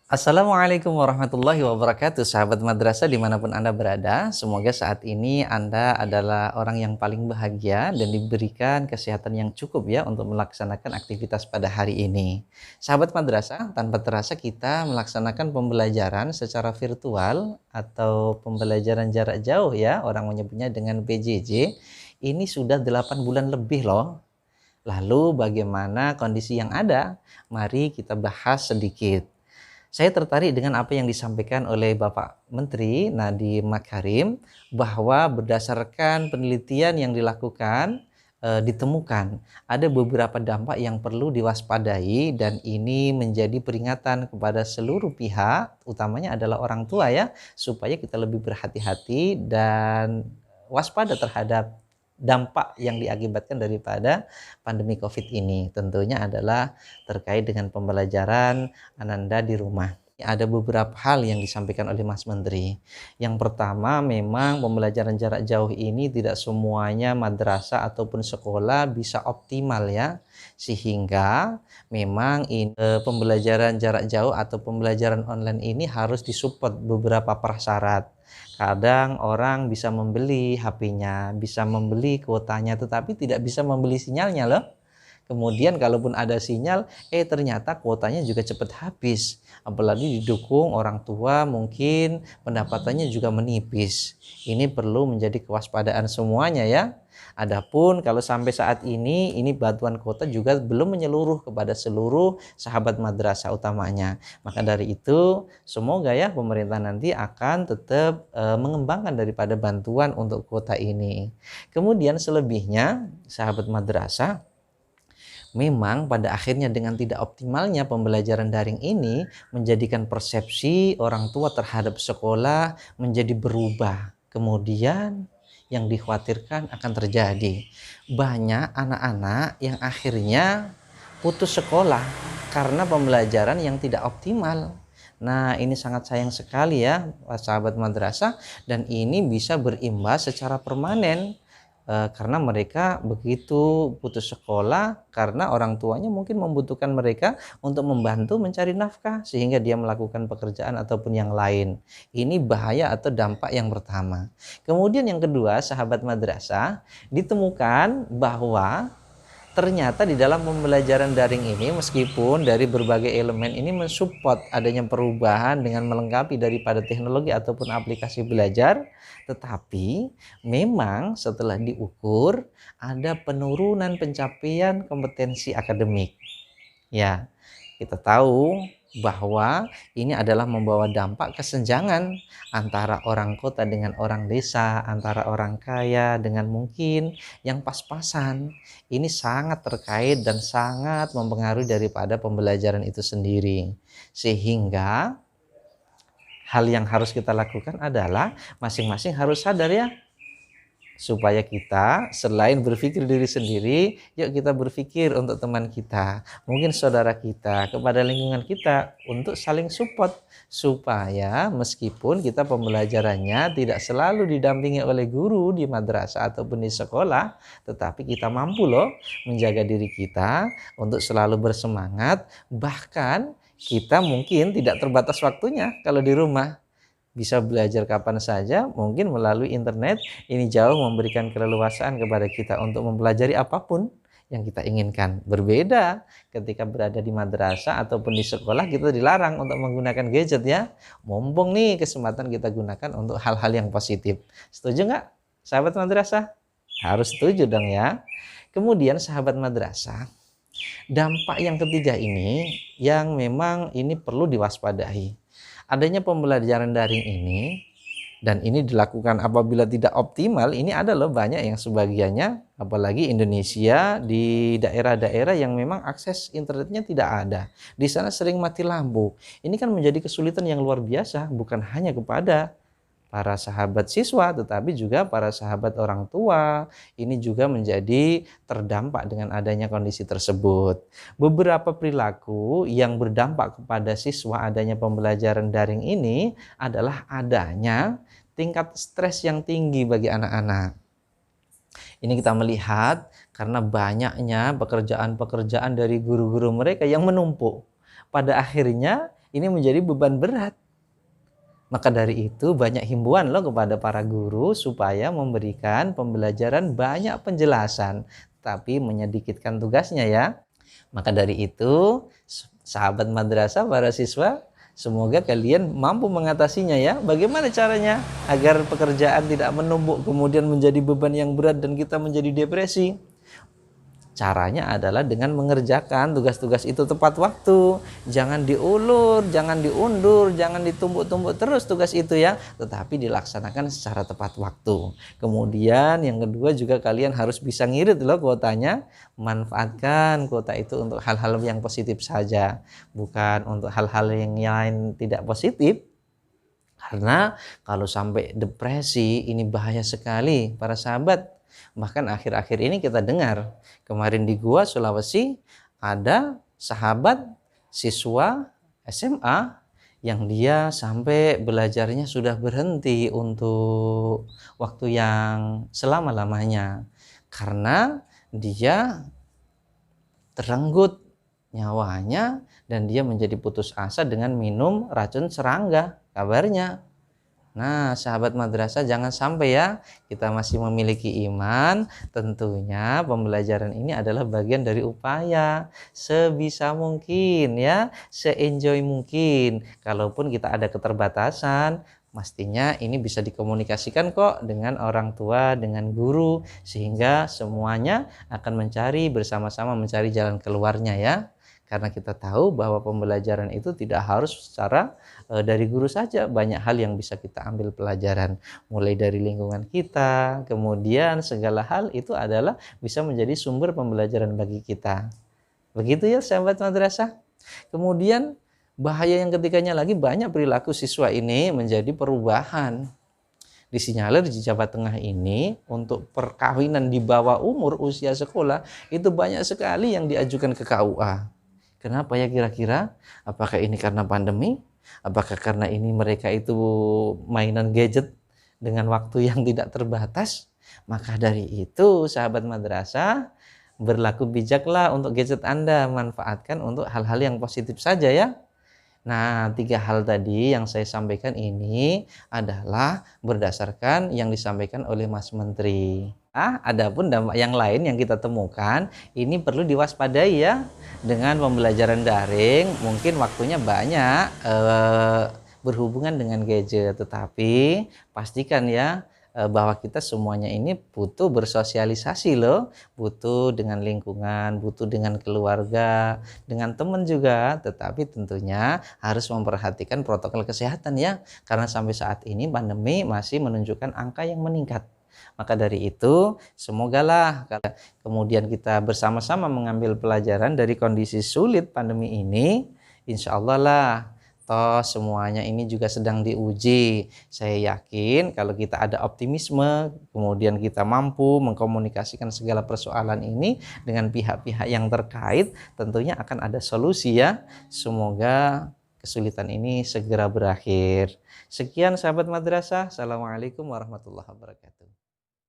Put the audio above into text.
Assalamualaikum warahmatullahi wabarakatuh, sahabat madrasah dimanapun Anda berada. Semoga saat ini Anda adalah orang yang paling bahagia dan diberikan kesehatan yang cukup ya untuk melaksanakan aktivitas pada hari ini. Sahabat madrasah, tanpa terasa kita melaksanakan pembelajaran secara virtual atau pembelajaran jarak jauh ya, orang menyebutnya dengan PJJ. Ini sudah 8 bulan lebih loh. Lalu bagaimana kondisi yang ada? Mari kita bahas sedikit. Saya tertarik dengan apa yang disampaikan oleh Bapak Menteri Nadiem Makarim bahwa berdasarkan penelitian yang dilakukan ditemukan ada beberapa dampak yang perlu diwaspadai dan ini menjadi peringatan kepada seluruh pihak, utamanya adalah orang tua ya, supaya kita lebih berhati-hati dan waspada terhadap dampak yang diakibatkan daripada pandemi COVID ini. Tentunya adalah terkait dengan pembelajaran Ananda di rumah. Ada beberapa hal yang disampaikan oleh Mas Menteri. Yang pertama, memang pembelajaran jarak jauh ini tidak semuanya madrasah ataupun sekolah bisa optimal ya. Sehingga memang pembelajaran jarak jauh atau pembelajaran online ini harus disupport beberapa prasyarat. Kadang orang bisa membeli HP-nya, bisa membeli kuotanya, tetapi tidak bisa membeli sinyalnya loh. Kemudian kalaupun ada sinyal, ternyata kuotanya juga cepat habis. Apalagi didukung orang tua, mungkin pendapatannya juga menipis. Ini perlu menjadi kewaspadaan semuanya ya. Adapun kalau sampai saat ini bantuan kuota juga belum menyeluruh kepada seluruh sahabat madrasah utamanya. Maka dari itu, semoga ya pemerintah nanti akan tetap mengembangkan daripada bantuan untuk kuota ini. Kemudian selebihnya, sahabat madrasah, memang pada akhirnya dengan tidak optimalnya pembelajaran daring ini menjadikan persepsi orang tua terhadap sekolah menjadi berubah. Kemudian yang dikhawatirkan akan terjadi banyak anak-anak yang akhirnya putus sekolah karena pembelajaran yang tidak optimal. Nah, ini sangat sayang sekali ya, sahabat madrasah, dan ini bisa berimbas secara permanen. Karena mereka begitu putus sekolah karena orang tuanya mungkin membutuhkan mereka untuk membantu mencari nafkah sehingga dia melakukan pekerjaan ataupun yang lain. Ini bahaya atau dampak yang pertama. Kemudian yang kedua, sahabat madrasah, ditemukan bahwa ternyata di dalam pembelajaran daring ini meskipun dari berbagai elemen ini mensupport adanya perubahan dengan melengkapi daripada teknologi ataupun aplikasi belajar, tetapi memang setelah diukur ada penurunan pencapaian kompetensi akademik. Ya, kita tahu bahwa ini adalah membawa dampak kesenjangan antara orang kota dengan orang desa, antara orang kaya dengan mungkin yang pas-pasan. Ini sangat terkait dan sangat mempengaruhi daripada pembelajaran itu sendiri. Sehingga hal yang harus kita lakukan adalah masing-masing harus sadar ya, supaya kita selain berpikir diri sendiri, yuk kita berpikir untuk teman kita, mungkin saudara kita, kepada lingkungan kita untuk saling support supaya meskipun kita pembelajarannya tidak selalu didampingi oleh guru di madrasah ataupun di sekolah, tetapi kita mampu loh menjaga diri kita untuk selalu bersemangat, bahkan kita mungkin tidak terbatas waktunya kalau di rumah. Bisa belajar kapan saja, mungkin melalui internet. Ini jauh memberikan keleluasaan kepada kita untuk mempelajari apapun yang kita inginkan. Berbeda ketika berada di madrasah ataupun di sekolah, kita dilarang untuk menggunakan gadget ya. Mumpung nih kesempatan kita gunakan untuk hal-hal yang positif. Setuju nggak, sahabat madrasah? Harus setuju dong ya. Kemudian sahabat madrasah, dampak yang ketiga ini yang memang ini perlu diwaspadai. Adanya pembelajaran daring ini, dan ini dilakukan apabila tidak optimal, ini ada loh banyak yang sebagiannya, apalagi Indonesia di daerah-daerah yang memang akses internetnya tidak ada. Di sana sering mati lampu. Ini kan menjadi kesulitan yang luar biasa, bukan hanya kepada para sahabat siswa, tetapi juga para sahabat orang tua. Ini juga menjadi terdampak dengan adanya kondisi tersebut. Beberapa perilaku yang berdampak kepada siswa adanya pembelajaran daring ini adalah adanya tingkat stres yang tinggi bagi anak-anak. Ini kita melihat karena banyaknya pekerjaan-pekerjaan dari guru-guru mereka yang menumpuk. Pada akhirnya ini menjadi beban berat. Maka dari itu banyak himbauan loh kepada para guru supaya memberikan pembelajaran banyak penjelasan, tapi menyedikitkan tugasnya ya. Maka dari itu, sahabat madrasah, para siswa, semoga kalian mampu mengatasinya ya. Bagaimana caranya agar pekerjaan tidak menumpuk kemudian menjadi beban yang berat dan kita menjadi depresi? Caranya adalah dengan mengerjakan tugas-tugas itu tepat waktu. Jangan diulur, jangan diundur, jangan ditumpuk-tumpuk terus tugas itu ya, tetapi dilaksanakan secara tepat waktu. Kemudian yang kedua juga kalian harus bisa ngirit loh kuotanya. Manfaatkan kuota itu untuk hal-hal yang positif saja, bukan untuk hal-hal yang lain tidak positif. Karena kalau sampai depresi ini bahaya sekali para sahabat. Bahkan akhir-akhir ini kita dengar, kemarin di Goa, Sulawesi, ada sahabat siswa SMA yang dia sampai belajarnya sudah berhenti untuk waktu yang selama-lamanya. Karena dia terenggut nyawanya dan dia menjadi putus asa dengan minum racun serangga kabarnya. Nah, sahabat madrasah, jangan sampai ya kita masih memiliki iman. Tentunya pembelajaran ini adalah bagian dari upaya sebisa mungkin ya, se-enjoy mungkin. Kalaupun kita ada keterbatasan, pastinya ini bisa dikomunikasikan kok dengan orang tua, dengan guru, sehingga semuanya akan mencari bersama-sama mencari jalan keluarnya ya. Karena kita tahu bahwa pembelajaran itu tidak harus secara dari guru saja, banyak hal yang bisa kita ambil pelajaran, mulai dari lingkungan kita, kemudian segala hal itu adalah bisa menjadi sumber pembelajaran bagi kita. Begitu ya sahabat madrasah. Kemudian bahaya yang ketiganya lagi, banyak perilaku siswa ini menjadi perubahan. Disinyalir di Jawa Tengah ini untuk perkawinan di bawah umur usia sekolah itu banyak sekali yang diajukan ke KUA. Kenapa ya kira-kira? Apakah ini karena pandemi? Apakah karena ini mereka itu mainan gadget dengan waktu yang tidak terbatas? Maka dari itu sahabat madrasah, berlaku bijaklah untuk gadget Anda, manfaatkan untuk hal-hal yang positif saja ya. Nah, 3 hal tadi yang saya sampaikan ini adalah berdasarkan yang disampaikan oleh Mas Menteri. Adapun dampak yang lain yang kita temukan, ini perlu diwaspadai ya. Dengan pembelajaran daring, mungkin waktunya banyak berhubungan dengan gadget, tetapi pastikan ya bahwa kita semuanya ini butuh bersosialisasi loh, butuh dengan lingkungan, butuh dengan keluarga, dengan teman juga, tetapi tentunya harus memperhatikan protokol kesehatan ya, karena sampai saat ini pandemi masih menunjukkan angka yang meningkat. Maka dari itu, semogalah kemudian kita bersama-sama mengambil pelajaran dari kondisi sulit pandemi ini, insya Allah lah. Toh semuanya ini juga sedang diuji. Saya yakin kalau kita ada optimisme, kemudian kita mampu mengkomunikasikan segala persoalan ini dengan pihak-pihak yang terkait, tentunya akan ada solusi ya. Semoga kesulitan ini segera berakhir. Sekian sahabat madrasah. Assalamualaikum warahmatullahi wabarakatuh.